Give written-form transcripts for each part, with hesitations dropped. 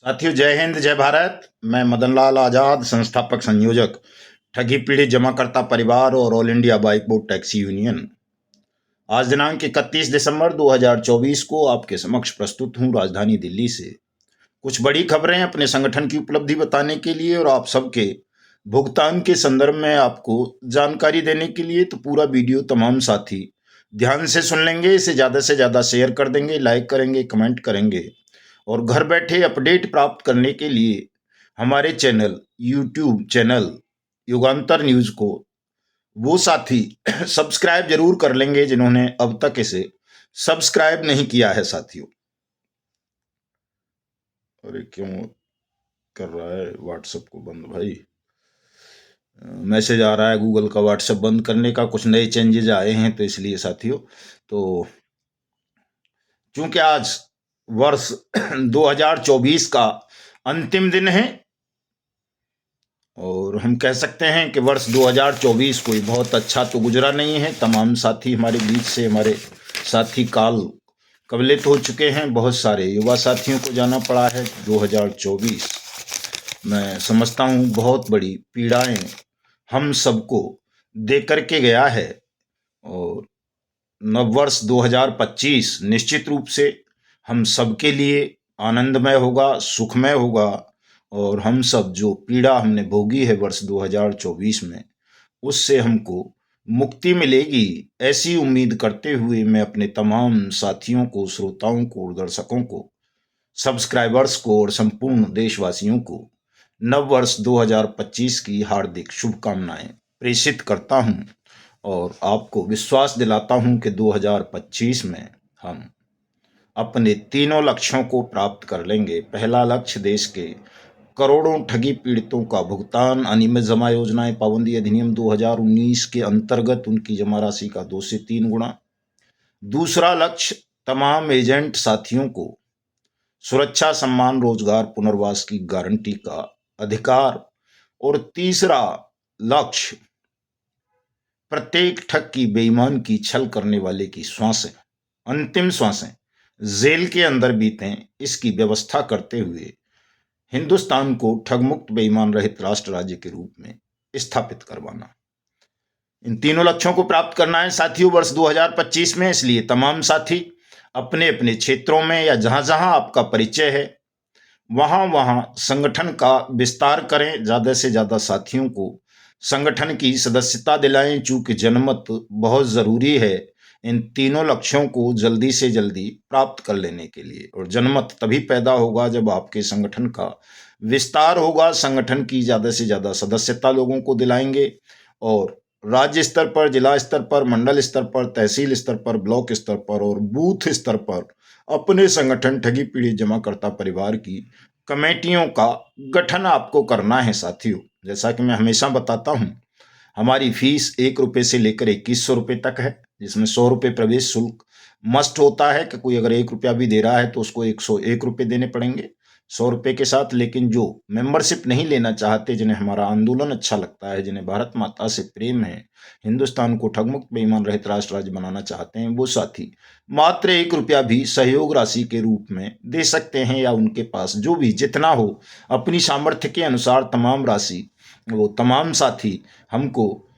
साथियों, जय हिंद जय भारत। मैं मदन लाल आजाद, संस्थापक संयोजक ठगी पीड़ित जमाकर्ता परिवार और all India bike board taxi union. आज दिनांक 31 दिसंबर 2024 को आपके समक्ष प्रस्तुत हूं राजधानी दिल्ली से कुछ बड़ी खबरें अपने संगठन की उपलब्धि बताने के लिए और आप सबके भुगतान के संदर्भ में आपको जानकारी देने के लिए। तो पूरा वीडियो तमाम साथी ध्यान से सुन लेंगे, इसे ज़्यादा से ज़्यादा शेयर कर देंगे, लाइक करेंगे, कमेंट करेंगे और घर बैठे अपडेट प्राप्त करने के लिए हमारे चैनल यूट्यूब चैनल युगांतर न्यूज को वो साथी सब्सक्राइब जरूर कर लेंगे जिन्होंने अब तक इसे सब्सक्राइब नहीं किया है। साथियों, अरे क्यों कर रहा है व्हाट्सएप को बंद भाई? मैसेज आ रहा है गूगल का व्हाट्सएप बंद करने का, कुछ नए चेंजेज आए हैं तो इसलिए साथियों। तो चूंकि आज वर्ष 2024 का अंतिम दिन है और हम कह सकते हैं कि वर्ष 2024 कोई बहुत अच्छा तो गुजरा नहीं है। तमाम साथी हमारे बीच से हमारे साथी काल कवलित हो चुके हैं। बहुत सारे युवा साथियों को जाना पड़ा है। 2024 मैं समझता हूँ बहुत बड़ी पीड़ाएं हम सबको दे करके गया है और नववर्ष 2025 निश्चित रूप से हम सबके लिए आनंदमय होगा, सुखमय होगा और हम सब जो पीड़ा हमने भोगी है वर्ष 2024 में, उससे हमको मुक्ति मिलेगी, ऐसी उम्मीद करते हुए मैं अपने तमाम साथियों को, श्रोताओं को, दर्शकों को, सब्सक्राइबर्स को और संपूर्ण देशवासियों को नववर्ष 2025 की हार्दिक शुभकामनाएं प्रेषित करता हूं और आपको विश्वास दिलाता हूं कि 2025 में हम अपने तीनों लक्ष्यों को प्राप्त कर लेंगे। पहला लक्ष्य देश के करोड़ों ठगी पीड़ितों का भुगतान, अनियमित जमा योजनाएं पाबंदी अधिनियम 2019 के अंतर्गत उनकी जमा राशि का 2 से 3 गुना। दूसरा लक्ष्य तमाम एजेंट साथियों को सुरक्षा, सम्मान, रोजगार, पुनर्वास की गारंटी का अधिकार। और तीसरा लक्ष्य प्रत्येक ठग की, बेईमान की, छल करने वाले की श्वासें, अंतिम श्वासें जेल के अंदर बीतें, इसकी व्यवस्था करते हुए हिंदुस्तान को ठगमुक्त, बेईमान रहित राष्ट्र राज्य के रूप में स्थापित करवाना। इन तीनों लक्ष्यों को प्राप्त करना है साथियों वर्ष 2025 में। इसलिए तमाम साथी अपने अपने क्षेत्रों में या जहां जहां आपका परिचय है वहां वहां संगठन का विस्तार करें, ज्यादा से ज्यादा साथियों को संगठन की सदस्यता दिलाएं, चूंकि जनमत बहुत जरूरी है इन तीनों लक्ष्यों को जल्दी से जल्दी प्राप्त कर लेने के लिए। और जनमत तभी पैदा होगा जब आपके संगठन का विस्तार होगा। संगठन की ज्यादा से ज्यादा सदस्यता लोगों को दिलाएंगे और राज्य स्तर पर, जिला स्तर पर, मंडल स्तर पर, तहसील स्तर पर, ब्लॉक स्तर पर और बूथ स्तर पर अपने संगठन ठगी पीड़ित जमाकर्ता परिवार की कमेटियों का गठन आपको करना है साथियों। जैसा कि मैं हमेशा बताता हूं, हमारी फीस 1 रुपये से लेकर 2100 रुपये तक है, जिसमें 100 रुपये प्रवेश शुल्क मस्ट होता है कि कोई अगर 1 रुपया भी दे रहा है तो उसको 101 रुपये देने पड़ेंगे 100 रुपये के साथ। लेकिन जो मेंबरशिप नहीं लेना चाहते, जिन्हें हमारा आंदोलन अच्छा लगता है, जिन्हें भारत माता से प्रेम है, हिंदुस्तान को ठगमुक्त, बेईमान रहित राष्ट्र राज्य बनाना चाहते हैं, वो साथी मात्र 1 रुपया भी सहयोग राशि के रूप में दे सकते हैं या उनके पास जो भी जितना हो अपनी सामर्थ्य के अनुसार तमाम राशि वो तमाम साथी हमको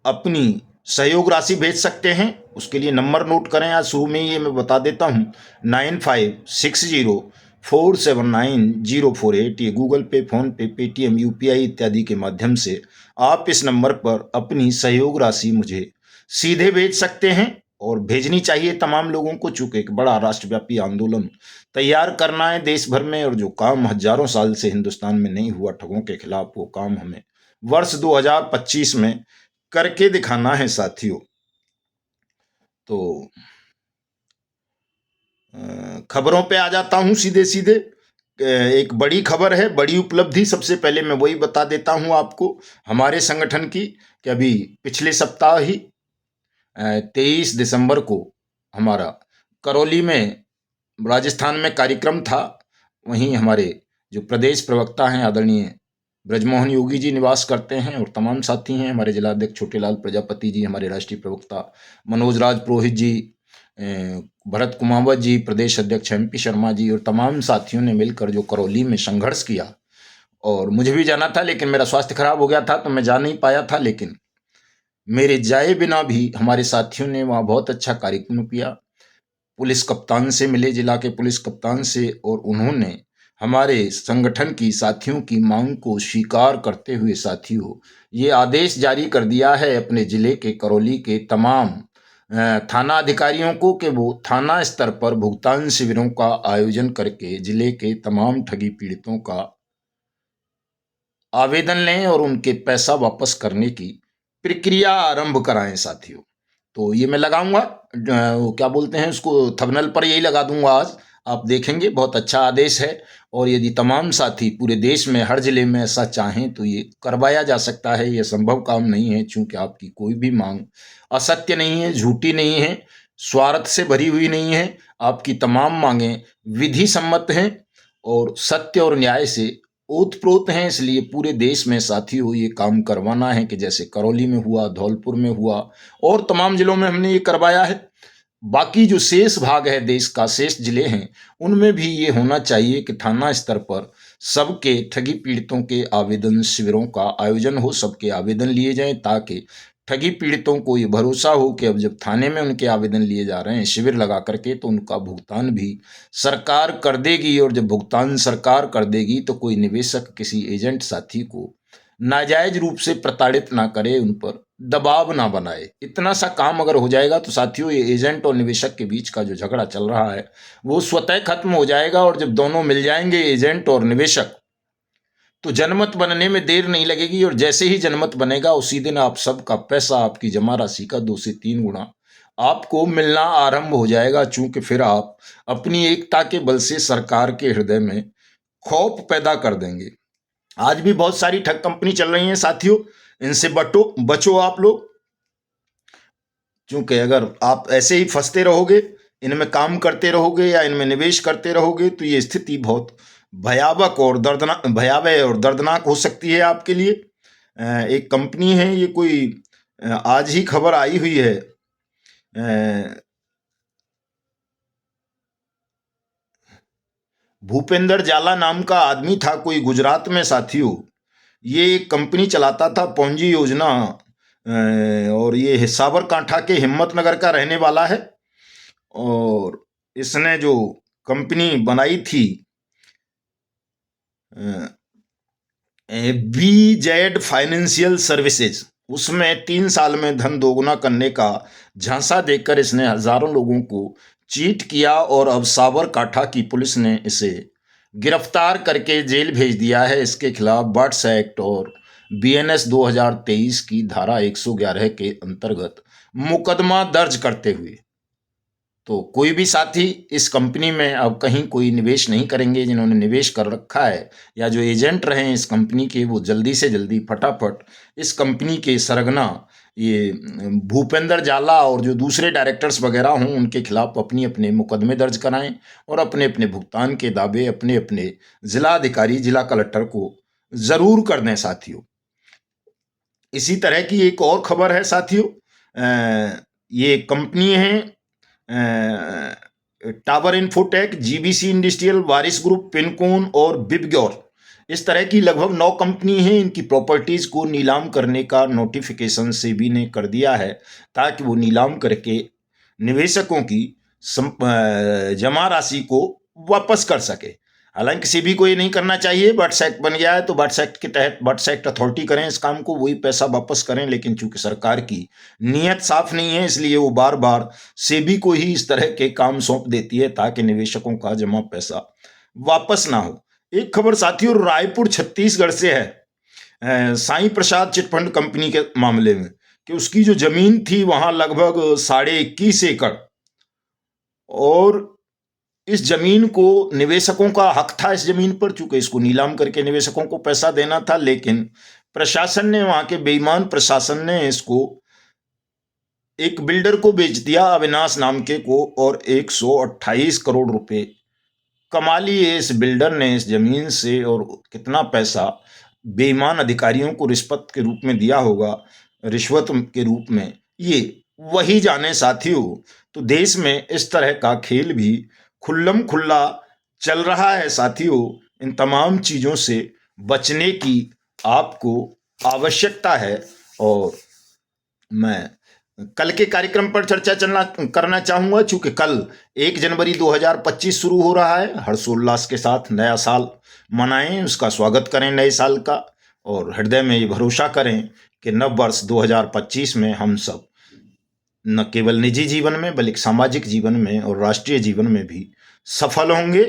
अपनी सहयोग राशि भेज सकते हैं। उसके लिए नंबर नोट करें, आज शुरू में ये मैं बता देता हूँ, 9560479048। ये गूगल पे, फोन पे, पेटीएम, यूपीआई इत्यादि के माध्यम से आप इस नंबर पर अपनी सहयोग राशि मुझे सीधे भेज सकते हैं और भेजनी चाहिए तमाम लोगों को, चूंकि एक बड़ा राष्ट्रव्यापी आंदोलन तैयार करना है देश भर में और जो काम हजारों साल से हिंदुस्तान में नहीं हुआ ठगों के खिलाफ, वो काम हमें वर्ष 2025 में करके दिखाना है साथियों। तो खबरों पे आ जाता हूं सीधे सीधे। एक बड़ी खबर है, बड़ी उपलब्धि। सबसे पहले मैं वही बता देता हूं आपको हमारे संगठन की कि अभी पिछले सप्ताह ही 23 दिसंबर को हमारा करौली में, राजस्थान में कार्यक्रम था। वहीं हमारे जो प्रदेश प्रवक्ता हैं आदरणीय ब्रजमोहन योगी जी निवास करते हैं और तमाम साथी हैं। हमारे जिलाध्यक्ष छोटेलाल प्रजापति जी, हमारे राष्ट्रीय प्रवक्ता मनोज राज पुरोहित जी, भरत कुमावत जी, प्रदेश अध्यक्ष MP शर्मा जी और तमाम साथियों ने मिलकर जो करौली में संघर्ष किया, और मुझे भी जाना था लेकिन मेरा स्वास्थ्य खराब हो गया था तो मैं जा नहीं पाया था, लेकिन मेरे जाए बिना भी हमारे साथियों ने वहाँ बहुत अच्छा कार्यक्रम किया। पुलिस कप्तान से मिले, जिला के पुलिस कप्तान से, और उन्होंने हमारे संगठन की साथियों की मांग को स्वीकार करते हुए साथियों ये आदेश जारी कर दिया है अपने जिले के करौली के तमाम थाना अधिकारियों को कि वो थाना स्तर पर भुगतान शिविरों का आयोजन करके जिले के तमाम ठगी पीड़ितों का आवेदन लें और उनके पैसा वापस करने की प्रक्रिया आरंभ कराएं साथियों। तो ये मैं लगाऊंगा, वो क्या बोलते हैं उसको, थंबनेल पर यही लगा दूंगा आज, आप देखेंगे बहुत अच्छा आदेश है। और यदि तमाम साथी पूरे देश में हर जिले में ऐसा चाहें तो ये करवाया जा सकता है। ये संभव काम नहीं है, चूंकि आपकी कोई भी मांग असत्य नहीं है, झूठी नहीं है, स्वार्थ से भरी हुई नहीं है। आपकी तमाम मांगें विधि सम्मत हैं और सत्य और न्याय से ओतप्रोत हैं। इसलिए पूरे देश में साथियों ये काम करवाना है कि जैसे करौली में हुआ, धौलपुर में हुआ और तमाम जिलों में हमने ये करवाया है। बाकी जो शेष भाग है देश का, शेष जिले हैं, उनमें भी ये होना चाहिए कि थाना स्तर पर सबके ठगी पीड़ितों के आवेदन शिविरों का आयोजन हो, सबके आवेदन लिए जाएं, ताकि ठगी पीड़ितों को ये भरोसा हो कि अब जब थाने में उनके आवेदन लिए जा रहे हैं शिविर लगा करके, तो उनका भुगतान भी सरकार कर देगी। और जब भुगतान सरकार कर देगी तो कोई निवेशक किसी एजेंट साथी को नाजायज रूप से प्रताड़ित ना करे, उन पर दबाव ना बनाए। इतना सा काम अगर हो जाएगा तो साथियों ये एजेंट और निवेशक के बीच का जो झगड़ा चल रहा है वो स्वतः खत्म हो जाएगा। और जब दोनों मिल जाएंगे, एजेंट और निवेशक, तो जनमत बनने में देर नहीं लगेगी। और जैसे ही जनमत बनेगा उसी दिन आप सबका पैसा, आपकी जमा राशि का 2 से 3 गुना आपको मिलना आरंभ हो जाएगा। चूंकि फिर आप अपनी एकता के बल से सरकार के हृदय में खौफ पैदा कर देंगे। आज भी बहुत सारी ठग कंपनी चल रही हैं साथियों, इनसे बचो आप लोग। क्योंकि अगर आप ऐसे ही फंसते रहोगे, इनमें काम करते रहोगे या इनमें निवेश करते रहोगे, तो ये स्थिति बहुत भयावह और दर्दनाक हो सकती है आपके लिए। एक कंपनी है, ये कोई आज ही खबर आई हुई है, भूपेंद्र जाला नाम का आदमी था कोई गुजरात में साथियों। ये एक कंपनी चलाता था, पौंजी योजना, और ये साबरकांठा के हिम्मतनगर का रहने वाला है। और इसने जो कंपनी बनाई थी BZ फाइनेंशियल सर्विसेज, उसमें 3 साल में धन दोगुना करने का झांसा देकर इसने हजारों लोगों को चीट किया। और अब साबरकांठा की पुलिस ने इसे गिरफ्तार करके जेल भेज दिया है। इसके खिलाफ बर्ड्स एक्ट और BNS 2023 की धारा 111 के अंतर्गत मुकदमा दर्ज करते हुए, तो कोई भी साथी इस कंपनी में अब कहीं कोई निवेश नहीं करेंगे। जिन्होंने निवेश कर रखा है या जो एजेंट रहे हैं इस कंपनी के, वो जल्दी से जल्दी फटाफट इस कंपनी के सरगना ये भूपेंद्र जाला और जो दूसरे डायरेक्टर्स वगैरह हों उनके खिलाफ अपनी अपने मुकदमे दर्ज कराएं और अपने अपने भुगतान के दावे अपने अपने जिला अधिकारी, जिला कलेक्टर को जरूर कर दें साथियों। इसी तरह की एक और खबर है साथियों, ये कंपनी है टावर इन्फोटेक, GBC इंडस्ट्रियल, वारिस ग्रुप, पिनकोन और बिबग्योर। इस तरह की लगभग 9 कंपनी हैं। इनकी प्रॉपर्टीज को नीलाम करने का नोटिफिकेशन सेबी ने कर दिया है, ताकि वो नीलाम करके निवेशकों की जमा राशि को वापस कर सके। हालांकि सेबी को ये नहीं करना चाहिए, बट्स एक्ट बन गया है तो बट्स एक्ट के तहत बट्स एक्ट अथॉरिटी करें इस काम को, वही पैसा वापस करें। लेकिन चूंकि सरकार की नीयत साफ नहीं है, इसलिए वो बार बार सेबी को ही इस तरह के काम सौंप देती है ताकि निवेशकों का जमा पैसा वापस ना हो। एक खबर साथियों रायपुर छत्तीसगढ़ से है, साईं प्रसाद चिटफंड कंपनी के मामले में, कि उसकी जो जमीन थी वहां लगभग 21.5 एकड़, और इस जमीन को निवेशकों का हक था इस जमीन पर, चूंकि इसको नीलाम करके निवेशकों को पैसा देना था। लेकिन प्रशासन ने, वहां के बेईमान प्रशासन ने इसको एक बिल्डर को बेच दिया, अविनाश नाम के को, और 128 करोड़ रुपए कमा लिए इस बिल्डर ने इस जमीन से। और कितना पैसा बेईमान अधिकारियों को रिश्वत के रूप में दिया होगा, रिश्वत के रूप में, ये वही जाने साथियों। तो देश में इस तरह का खेल भी खुल्लम खुल्ला चल रहा है साथियों। इन तमाम चीज़ों से बचने की आपको आवश्यकता है। और मैं कल के कार्यक्रम पर चर्चा चलना करना चाहूँगा, चूँकि कल 1 जनवरी 2025 शुरू हो रहा है। हर्षोल्लास के साथ नया साल मनाएं, उसका स्वागत करें नए साल का, और हृदय में ये भरोसा करें कि नव वर्ष 2025 में हम सब न केवल निजी जीवन में बल्कि सामाजिक जीवन में और राष्ट्रीय जीवन में भी सफल होंगे।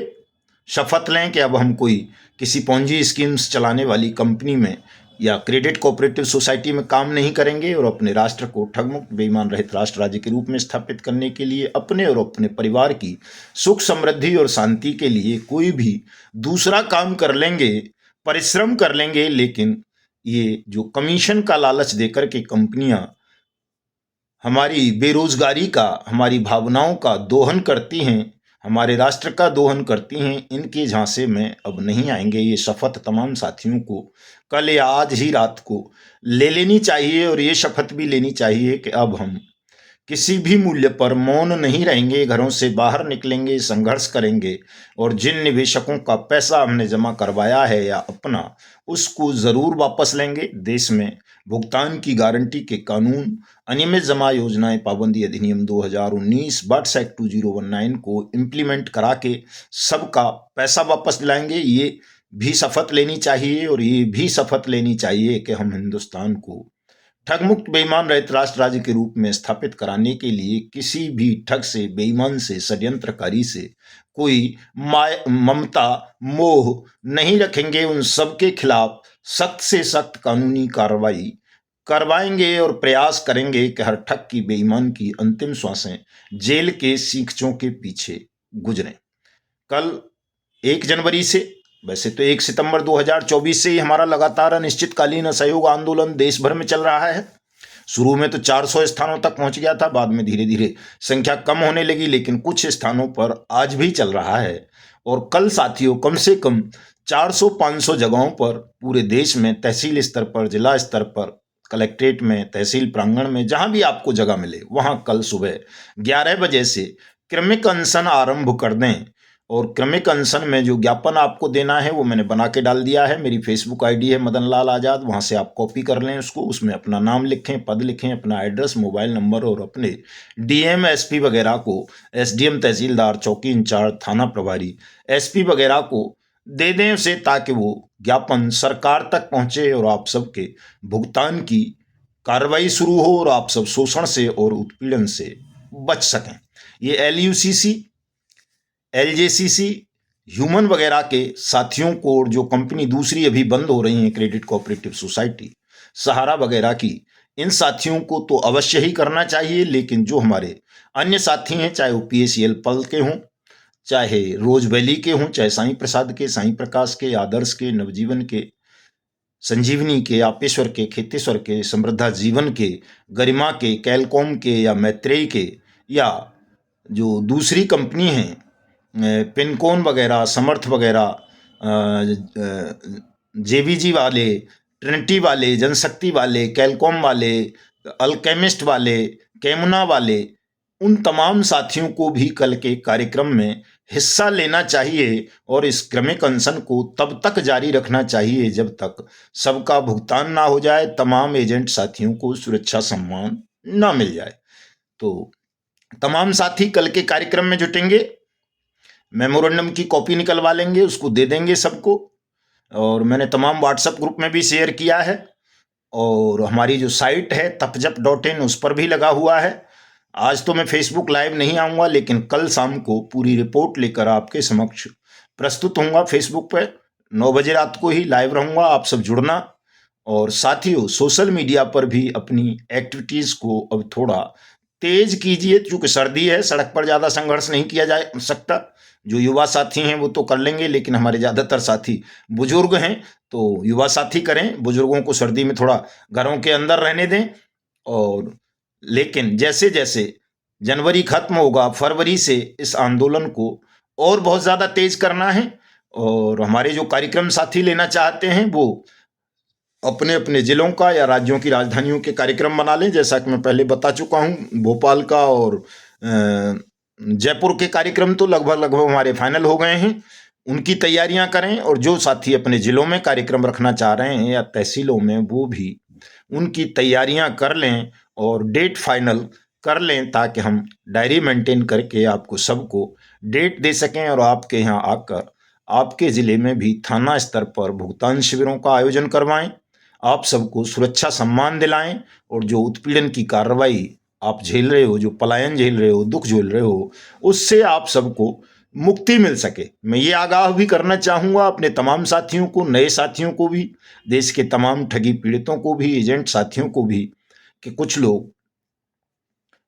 शपथ लें कि अब हम कोई किसी पोंजी स्कीम्स चलाने वाली कंपनी में या क्रेडिट कोऑपरेटिव सोसाइटी में काम नहीं करेंगे, और अपने राष्ट्र को ठगमुक्त बेईमान रहित राष्ट्र राज्य के रूप में स्थापित करने के लिए अपने और अपने परिवार की सुख समृद्धि और शांति के लिए कोई भी दूसरा काम कर लेंगे, परिश्रम कर लेंगे। लेकिन ये जो कमीशन का लालच देकर के कंपनियां हमारी बेरोजगारी का, हमारी भावनाओं का दोहन करती हैं, हमारे राष्ट्र का दोहन करती हैं, इनके झांसे में अब नहीं आएंगे। ये शपथ तमाम साथियों को कल या आज ही रात को ले लेनी चाहिए, और ये शपथ भी लेनी चाहिए कि अब हम किसी भी मूल्य पर मौन नहीं रहेंगे, घरों से बाहर निकलेंगे, संघर्ष करेंगे, और जिन निवेशकों का पैसा हमने जमा करवाया है या अपना, उसको ज़रूर वापस लेंगे। देश में भुगतान की गारंटी के कानून, अनियमित जमा योजनाएं पाबंदी अधिनियम 2019 बट्स एक्ट 2019 को इम्प्लीमेंट करा के सबका पैसा वापस दिलाएंगे। ये भी शपथ लेनी चाहिए, और ये भी शपथ लेनी चाहिए कि हम हिंदुस्तान को ठगमुक्त बेईमान रहित राष्ट्र राज्य के रूप में स्थापित कराने के लिए किसी भी ठग से, बेईमान से, षड्यंत्रकारी से कोई ममता मोह नहीं रखेंगे। उन सबके खिलाफ सख्त से सख्त कानूनी कार्रवाई करवाएंगे, और प्रयास करेंगे कि हर ठग की, बेईमान की अंतिम श्वासें जेल के सीखचों के पीछे गुजरें। कल 1 जनवरी से, वैसे तो 1 सितंबर 2024 से ही हमारा लगातार अनिश्चितकालीन असहयोग आंदोलन देश भर में चल रहा है। शुरू में तो 400 स्थानों तक पहुंच गया था, बाद में धीरे धीरे संख्या कम होने लगी, लेकिन कुछ स्थानों पर आज भी चल रहा है। और कल साथियों कम से कम 400-500 जगहों पर पूरे देश में, तहसील स्तर पर, जिला स्तर पर, कलेक्ट्रेट में, तहसील प्रांगण में, जहां भी आपको जगह मिले वहां कल सुबह 11 बजे से क्रमिक अनशन आरंभ कर दें। और क्रमिक अनशन में जो ज्ञापन आपको देना है वो मैंने बना के डाल दिया है। मेरी फेसबुक आईडी है मदन लाल आज़ाद, वहाँ से आप कॉपी कर लें उसको, उसमें अपना नाम लिखें, पद लिखें, अपना एड्रेस, मोबाइल नंबर, और अपने डीएम एसपी वगैरह को, एसडीएम, तहसीलदार, चौकी इंचार्ज, थाना प्रभारी, एसपी वगैरह को दे दें उसे, ताकि वो ज्ञापन सरकार तक पहुँचे और आप सबके भुगतान की कार्रवाई शुरू हो, और आप सब शोषण से और उत्पीड़न से बच सकें। ये LUCC, LJCC, ह्यूमन वगैरह के साथियों को, और जो कंपनी दूसरी अभी बंद हो रही हैं, क्रेडिट कोऑपरेटिव सोसाइटी, सहारा वगैरह की, इन साथियों को तो अवश्य ही करना चाहिए। लेकिन जो हमारे अन्य साथी हैं, चाहे वो PACL पल के हों, चाहे रोज वैली के हों, चाहे साईं प्रसाद के, साईं प्रकाश के, आदर्श के, नवजीवन के, संजीवनी के, आपेश्वर के, खेतेश्वर के, समृद्धा जीवन के, गरिमा के, कैलकॉम के, या मैत्रेयी के, या जो दूसरी कंपनी हैं पिनकोन वगैरह, समर्थ वगैरह, JVG वाले, ट्रिनिटी वाले, जनशक्ति वाले, कैलकॉम वाले, अल्केमिस्ट वाले, कैमुना वाले, उन तमाम साथियों को भी कल के कार्यक्रम में हिस्सा लेना चाहिए, और इस क्रमिक अनशन को तब तक जारी रखना चाहिए जब तक सबका भुगतान ना हो जाए, तमाम एजेंट साथियों को सुरक्षा सम्मान ना मिल जाए। तो तमाम साथी कल के कार्यक्रम में जुटेंगे, मेमोरेंडम की कॉपी निकलवा लेंगे, उसको दे देंगे सबको, और मैंने तमाम व्हाट्सएप ग्रुप में भी शेयर किया है, और हमारी जो साइट है tapjap.in उस पर भी लगा हुआ है। आज तो मैं फेसबुक लाइव नहीं आऊँगा, लेकिन कल शाम को पूरी रिपोर्ट लेकर आपके समक्ष प्रस्तुत होऊंगा। फेसबुक पर 9 बजे रात को ही लाइव रहूँगा, आप सब जुड़ना। और साथियों सोशल मीडिया पर भी अपनी एक्टिविटीज़ को अब थोड़ा तेज कीजिए, क्योंकि सर्दी है, सड़क पर ज़्यादा संघर्ष नहीं किया जा सकता। जो युवा साथी हैं वो तो कर लेंगे, लेकिन हमारे ज़्यादातर साथी बुजुर्ग हैं, तो युवा साथी करें, बुजुर्गों को सर्दी में थोड़ा घरों के अंदर रहने दें। और लेकिन जैसे जैसे जनवरी खत्म होगा, फरवरी से इस आंदोलन को और बहुत ज़्यादा तेज करना है। और हमारे जो कार्यक्रम साथी लेना चाहते हैं वो अपने अपने जिलों का या राज्यों की राजधानियों के कार्यक्रम बना लें। जैसा कि मैं पहले बता चुका हूँ, भोपाल का और जयपुर के कार्यक्रम तो लगभग लगभग हमारे फाइनल हो गए हैं। उनकी तैयारियां करें, और जो साथी अपने जिलों में कार्यक्रम रखना चाह रहे हैं या तहसीलों में, वो भी उनकी तैयारियां कर लें और डेट फाइनल कर लें, ताकि हम डायरी मेंटेन करके आपको सबको डेट दे सकें और आपके यहाँ आकर आपके ज़िले में भी थाना स्तर पर भुगतान शिविरों का आयोजन करवाएं, आप सबको सुरक्षा सम्मान दिलाएं, और जो उत्पीड़न की कार्रवाई आप झेल रहे हो, जो पलायन झेल रहे हो, दुख झेल रहे हो, उससे आप सबको मुक्ति मिल सके। मैं ये आगाह भी करना चाहूँगा अपने तमाम साथियों को, नए साथियों को भी, देश के तमाम ठगी पीड़ितों को भी, एजेंट साथियों को भी, कि कुछ लोग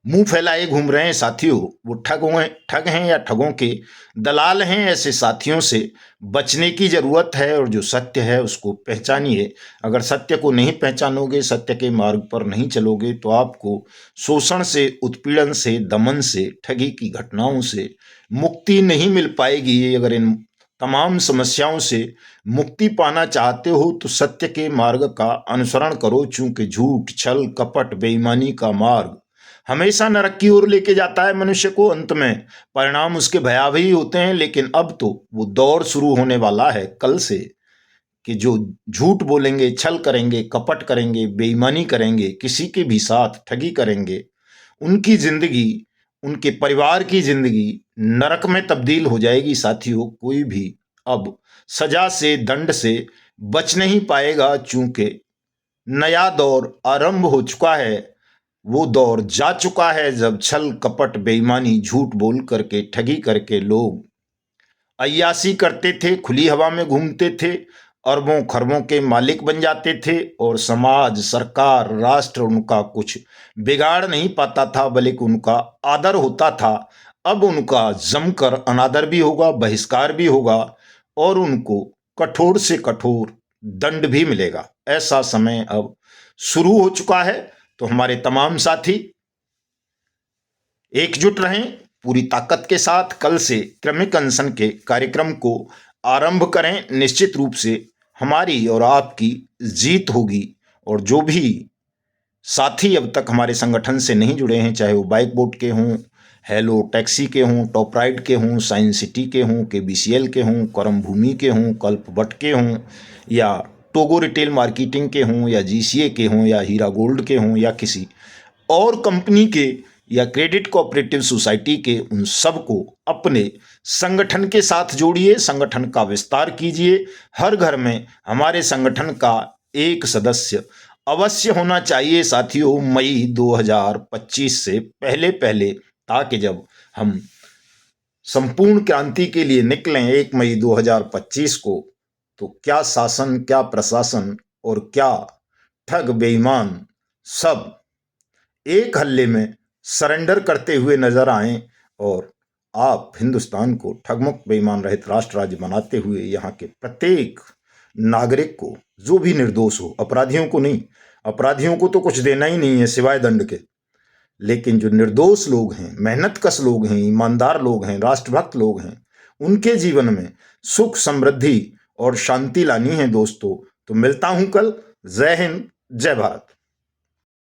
मुंह फैलाए घूम रहे हैं साथियों, वो ठग हैं या ठगों के दलाल हैं। ऐसे साथियों से बचने की जरूरत है, और जो सत्य है उसको पहचानिए। अगर सत्य को नहीं पहचानोगे, सत्य के मार्ग पर नहीं चलोगे, तो आपको शोषण से, उत्पीड़न से, दमन से, ठगी की घटनाओं से मुक्ति नहीं मिल पाएगी। अगर इन तमाम समस्याओं से मुक्ति पाना चाहते हो तो सत्य के मार्ग का अनुसरण करो, चूंकि झूठ, छल, कपट, बेईमानी का मार्ग हमेशा नरक की ओर लेके जाता है मनुष्य को। अंत में परिणाम उसके भयावह ही होते हैं। लेकिन अब तो वो दौर शुरू होने वाला है कल से, कि जो झूठ बोलेंगे, छल करेंगे, कपट करेंगे, बेईमानी करेंगे, किसी के भी साथ ठगी करेंगे, उनकी जिंदगी, उनके परिवार की जिंदगी नरक में तब्दील हो जाएगी साथियों। कोई भी अब सजा से, दंड से बच नहीं पाएगा, चूंकि नया दौर आरंभ हो चुका है। वो दौर जा चुका है जब छल, कपट, बेईमानी, झूठ बोल करके, ठगी करके लोग अय्याशी करते थे, खुली हवा में घूमते थे, अरबों खरबों के मालिक बन जाते थे, और समाज, सरकार, राष्ट्र उनका कुछ बिगाड़ नहीं पाता था, बल्कि उनका आदर होता था। अब उनका जमकर अनादर भी होगा, बहिष्कार भी होगा, और उनको कठोर से कठोर दंड भी मिलेगा। ऐसा समय अब शुरू हो चुका है। तो हमारे तमाम साथी एकजुट रहें, पूरी ताकत के साथ कल से क्रमिक अनशन के कार्यक्रम को आरंभ करें। निश्चित रूप से हमारी और आपकी जीत होगी। और जो भी साथी अब तक हमारे संगठन से नहीं जुड़े हैं, चाहे वो बाइक बोट के हों, हेलो टैक्सी के हों, टॉप राइड के हों, साइंस सिटी के हों, KBCL के हों, करम भूमि के हों, कल्प बट के हों, या टोगो रिटेल मार्केटिंग के हों, या GCA के हों, या हीरा गोल्ड के हों, या किसी और कंपनी के, या क्रेडिट कोऑपरेटिव सोसाइटी के, उन सबको अपने संगठन के साथ जोड़िए, संगठन का विस्तार कीजिए। हर घर में हमारे संगठन का एक सदस्य अवश्य होना चाहिए साथियों, मई 2025 से पहले पहले, ताकि जब हम संपूर्ण क्रांति के लिए निकलें 1 मई 2025 को, तो क्या शासन, क्या प्रशासन और क्या ठग बेईमान सब एक हल्ले में सरेंडर करते हुए नजर आएं, और आप हिंदुस्तान को ठगमुक्त, बेईमान रहित राष्ट्र राज्य बनाते हुए यहाँ के प्रत्येक नागरिक को, जो भी निर्दोष हो, अपराधियों को नहीं, अपराधियों को तो कुछ देना ही नहीं है सिवाय दंड के, लेकिन जो निर्दोष लोग हैं, मेहनतकश लोग हैं, ईमानदार लोग हैं, राष्ट्रभक्त लोग हैं, उनके जीवन में सुख, समृद्धि और शांति लानी है दोस्तों। तो मिलता हूं कल। जय हिंद, जय भारत।